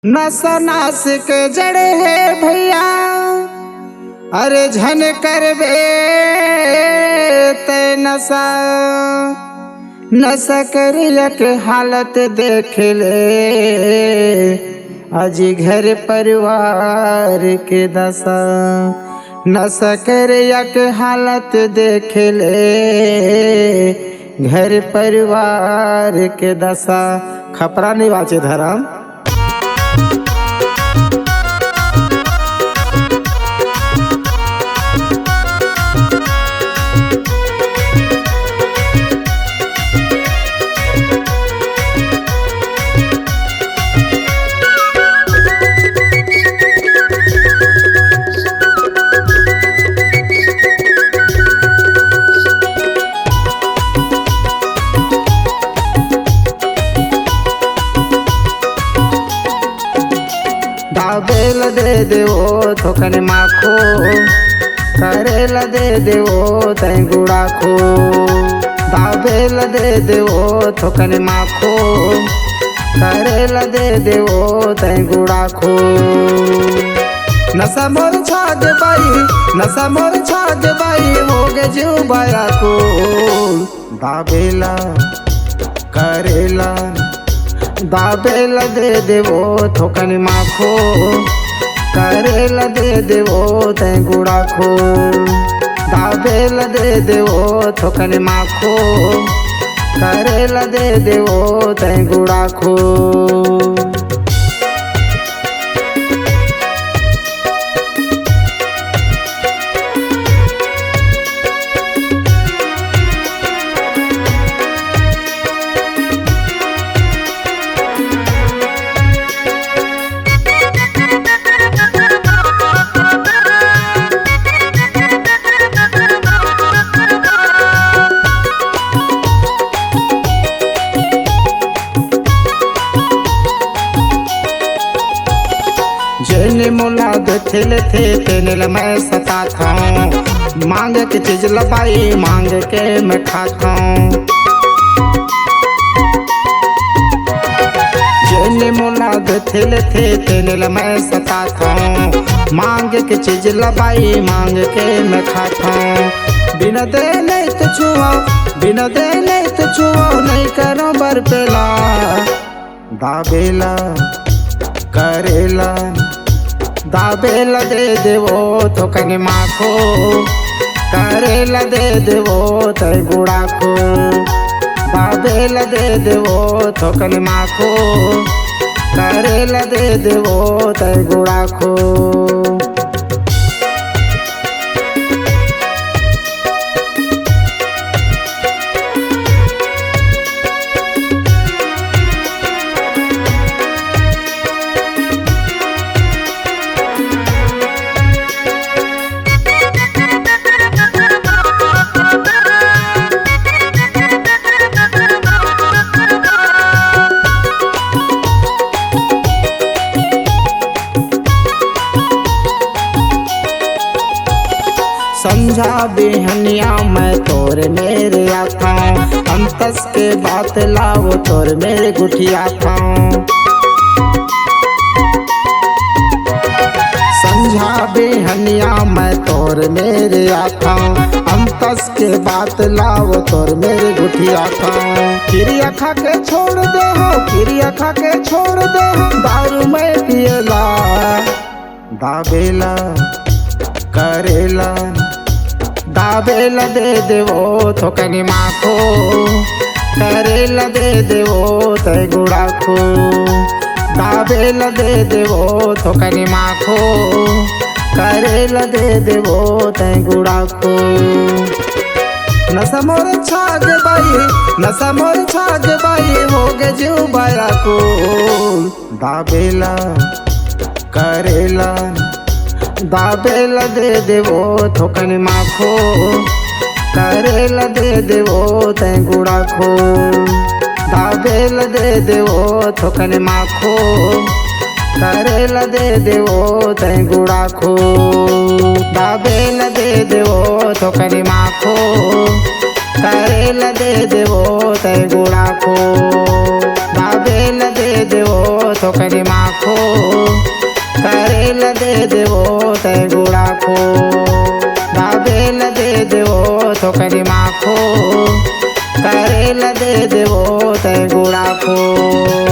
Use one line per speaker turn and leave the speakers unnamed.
नशा नासिक जड़े है भैया, अरे झन करबे ते नशा नशा करियक हालत देख ले, अजी घर परिवार के दशा नशा करियक हालत देख ले, घर परिवार के दशा। खपरा निवाचे धर्म दाबेल दे देवो थोकने माखो, करेला दे देवो तै गुड़ा खो। दाबेल दे देवो थोकने माखो, करेला दे देवो तै गुड़ा खो। नशा मोर छाग बाई, नशा मोर छाग बाई, हो गे जीव बाया को। दाबेला करेला दाबेला दे देवो थोकने माखो, करेला दे देवो तै गुड़ा खो। दाबेला दे देवो थोकने माखो, करेला दे देवो तै गुड़ा खो। जेने मुलाद थिल थे तेने मैं सता था, मांग के चीज लबाई मांग के मैं खाता हूँ। जेने मुलाद थिल थे तेने मैं सता था, मांग के चीज लबाई मांग के मैं खाता हूँ। बिना दे नहीं तो छुआ, बिना दे नहीं तो छुआ, नहीं करो बरपेला। दाबेला करेला दाबेला दे देवो थोकने माखो, करेला दे देवो तै गुड़ा खो। दाबेला दे देवो थोकने माखो, करेला दे देवो तै गुड़ा खो। समझा बेहनिया मैं तोर मेरे आता, अंतस के बात लाओ तोर मेरे गुठिया था। समझा बेहनिया मैं तोर मेरे आता, अंतस के बात लाओ तोर मेरे गुठिया था। किरिया खा के छोड़ दे हो, किरिया खा के छोड़ दे हो, दारू मैं पियला। दाबेला करेला दाबेला दे देवो थोकने माखो, करेला दे देवो तै गुड़ा खो। दाबेला दे देवो थोकने माखो, करेला दे देवो तै गुड़ा खो। नशा मोर छाग बाई, नशा मोर छाग बाई, हो गे जीव बाया को। दाबेला करेला दाबेला दे देवो थोकने माखो, करेला दे देवो तै गुड़ा खो। दाबेला दे देवो थोकने माखो, करेला दे देवो तै गुड़ा खो। दाबेला दे देवो थोकने माखो, करेला दे देवो तै गुड़ा खो। दाबेला दे देवो थोकरी माखो करेल दे देवो तै गुड़ा खो दाबेल दे देवो थोकरी माखो करेल दे देवो तै गुड़ा खो।